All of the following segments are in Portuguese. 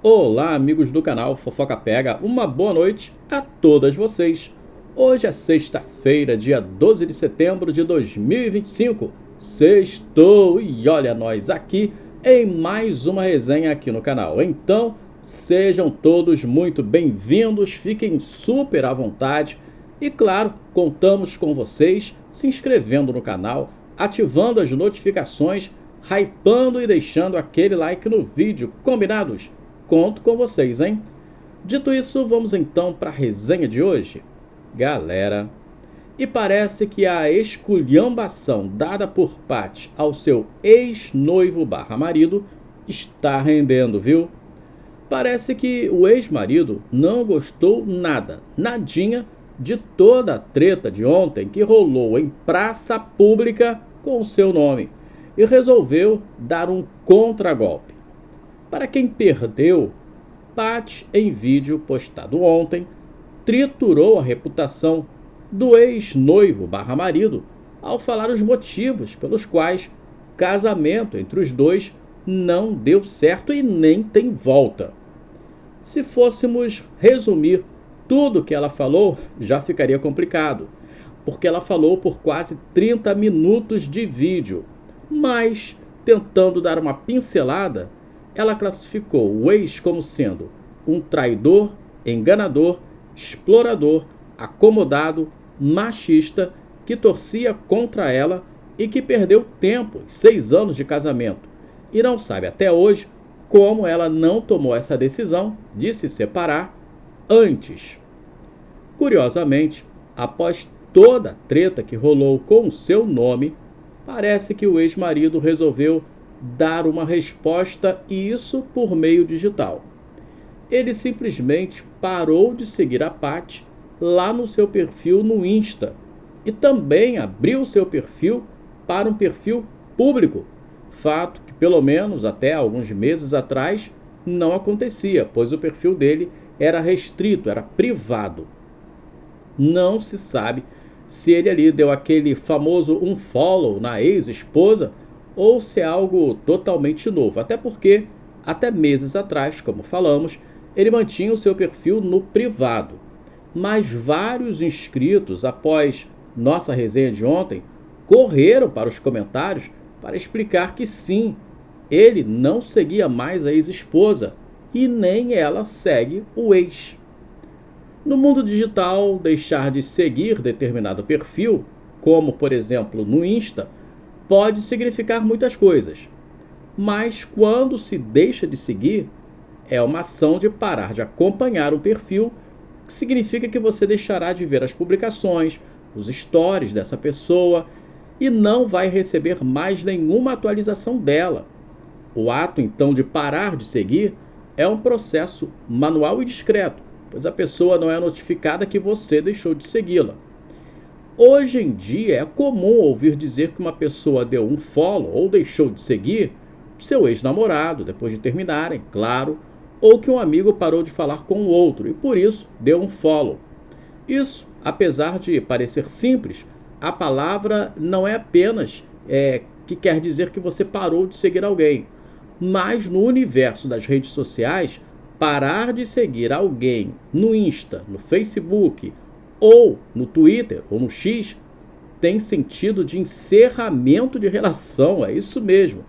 Olá, amigos do canal Fofoca Pega, uma boa noite a todas vocês. Hoje é sexta-feira, dia 12 de setembro de 2025. Sextou e olha nós aqui em mais uma resenha aqui no canal. Então, sejam todos muito bem-vindos, fiquem super à vontade. E claro, contamos com vocês se inscrevendo no canal, ativando as notificações, hypando e deixando aquele like no vídeo, combinados? Conto com vocês, hein? Dito isso, vamos então para a resenha de hoje. Galera, e parece que a esculhambação dada por Paty ao seu ex-noivo barra marido está rendendo, viu? Parece que o ex-marido não gostou nadinha, de toda a treta de ontem que rolou em praça pública com o seu nome e resolveu dar um contragolpe. Para quem perdeu, Paty, em vídeo postado ontem, triturou a reputação do ex-noivo barra marido ao falar os motivos pelos quais o casamento entre os dois não deu certo e nem tem volta. Se fôssemos resumir tudo o que ela falou, já ficaria complicado, porque ela falou por quase 30 minutos de vídeo, mas, tentando dar uma pincelada, ela classificou o ex como sendo um traidor, enganador, explorador, acomodado, machista, que torcia contra ela e que perdeu tempo, 6 anos de casamento, e não sabe até hoje como ela não tomou essa decisão de se separar antes. Curiosamente, após toda a treta que rolou com o seu nome, parece que o ex-marido resolveu dar uma resposta, e isso por meio digital. Ele simplesmente parou de seguir a Paty lá no seu perfil no Insta e também abriu seu perfil para um perfil público, fato que pelo menos até alguns meses atrás não acontecia, pois o perfil dele era restrito, era privado. Não se sabe se ele ali deu aquele famoso unfollow na ex-esposa ou se é algo totalmente novo, até porque, até meses atrás, como falamos, ele mantinha o seu perfil no privado. Mas vários inscritos, após nossa resenha de ontem, correram para os comentários para explicar que sim, ele não seguia mais a ex-esposa e nem ela segue o ex. No mundo digital, deixar de seguir determinado perfil, como por exemplo no Insta, pode significar muitas coisas, mas quando se deixa de seguir, é uma ação de parar de acompanhar um perfil, que significa que você deixará de ver as publicações, os stories dessa pessoa e não vai receber mais nenhuma atualização dela. O ato, então, de parar de seguir é um processo manual e discreto, pois a pessoa não é notificada que você deixou de segui-la. Hoje em dia é comum ouvir dizer que uma pessoa deu um follow ou deixou de seguir seu ex-namorado depois de terminarem, claro, ou que um amigo parou de falar com o outro e por isso deu um follow. Isso, apesar de parecer simples, a palavra não é apenas que quer dizer que você parou de seguir alguém, mas no universo das redes sociais, parar de seguir alguém no Insta, no Facebook, ou no Twitter, ou no X, tem sentido de encerramento de relação, é isso mesmo.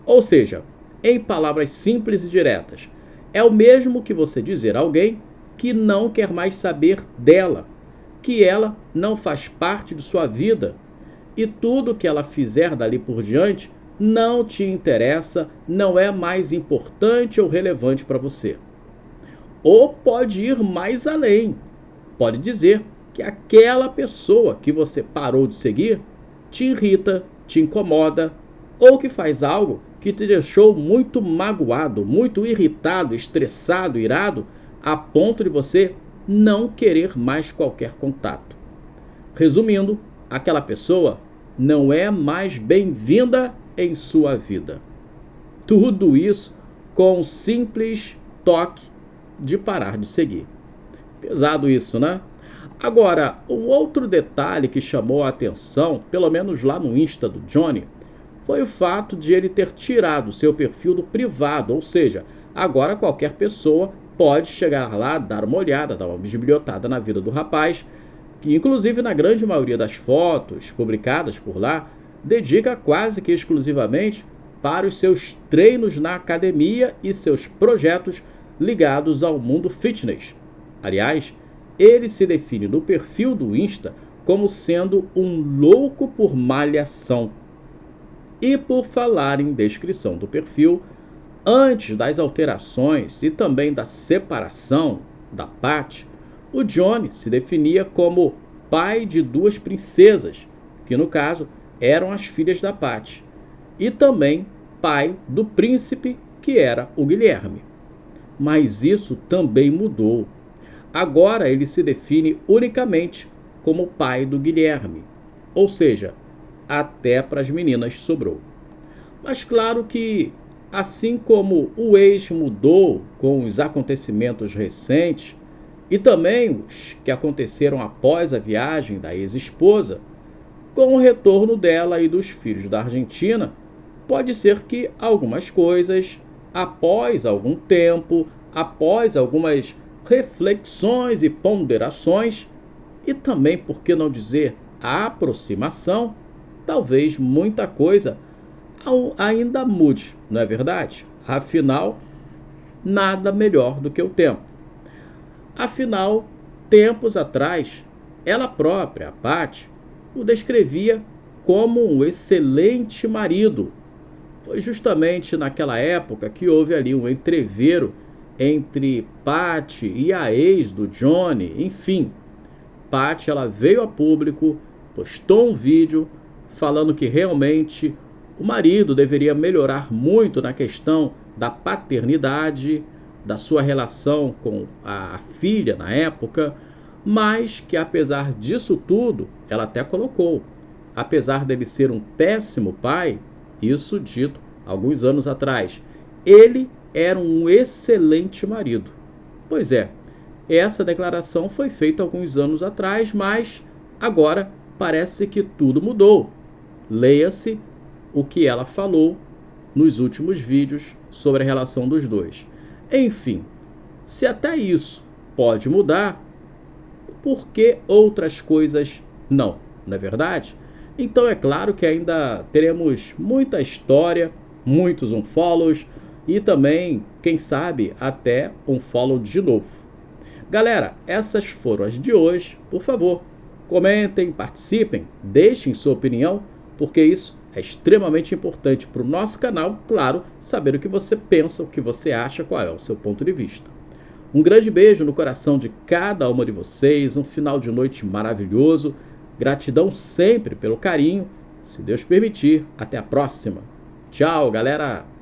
Ou seja, em palavras simples e diretas, é o mesmo que você dizer a alguém que não quer mais saber dela, que ela não faz parte de sua vida, e tudo que ela fizer dali por diante não te interessa, não é mais importante ou relevante para você. Ou pode ir mais além, pode dizer que aquela pessoa que você parou de seguir te irrita, te incomoda, ou que faz algo que te deixou muito magoado, muito irritado, estressado, irado, a ponto de você não querer mais qualquer contato. Resumindo, aquela pessoa não é mais bem-vinda em sua vida. Tudo isso com um simples toque de parar de seguir. Pesado isso, né? Agora, um outro detalhe que chamou a atenção, pelo menos lá no Insta do Johnny, foi o fato de ele ter tirado seu perfil do privado, ou seja, Agora qualquer pessoa pode chegar lá, dar uma olhada, dar uma bisbilhotada na vida do rapaz, que inclusive na grande maioria das fotos publicadas por lá, dedica quase que exclusivamente para os seus treinos na academia e seus projetos ligados ao mundo fitness. Aliás, ele se define no perfil do Insta como sendo um louco por malhação. E por falar em descrição do perfil, antes das alterações e também da separação da Paty, o Johnny se definia como pai de 2 princesas, que no caso eram as filhas da Paty, e também pai do príncipe, que era o Guilherme. Mas isso também mudou. Agora ele se define unicamente como pai do Guilherme, ou seja, até para as meninas sobrou. Mas claro que, assim como o ex mudou com os acontecimentos recentes e também os que aconteceram após a viagem da ex-esposa, com o retorno dela e dos filhos da Argentina, pode ser que algumas coisas, após algum tempo, após algumas reflexões e ponderações, e também, por que não dizer, a aproximação, talvez muita coisa ainda mude, não é verdade? Afinal, nada melhor do que o tempo. Afinal, tempos atrás, ela própria, a Paty, o descrevia como um excelente marido. Foi justamente naquela época que houve ali um entrevero entre Paty e a ex do Johnny. Enfim, Paty, ela veio a público, postou um vídeo falando que realmente o marido deveria melhorar muito na questão da paternidade, da sua relação com a filha na época, mas que apesar disso tudo, ela até colocou, apesar dele ser um péssimo pai, isso dito alguns anos atrás, ele era um excelente marido. Pois é, essa declaração foi feita alguns anos atrás, mas agora parece que tudo mudou. Leia-se o que ela falou nos últimos vídeos sobre a relação dos dois. Enfim, se até isso pode mudar, por que outras coisas não? Não é verdade? Então é claro que ainda teremos muita história, muitos unfollows e também, quem sabe, até um follow de novo. Galera, essas foram as de hoje. Por favor, comentem, participem, deixem sua opinião, porque isso é extremamente importante para o nosso canal, claro, saber o que você pensa, o que você acha, qual é o seu ponto de vista. Um grande beijo no coração de cada uma de vocês, um final de noite maravilhoso, gratidão sempre pelo carinho, se Deus permitir, até a próxima. Tchau, galera!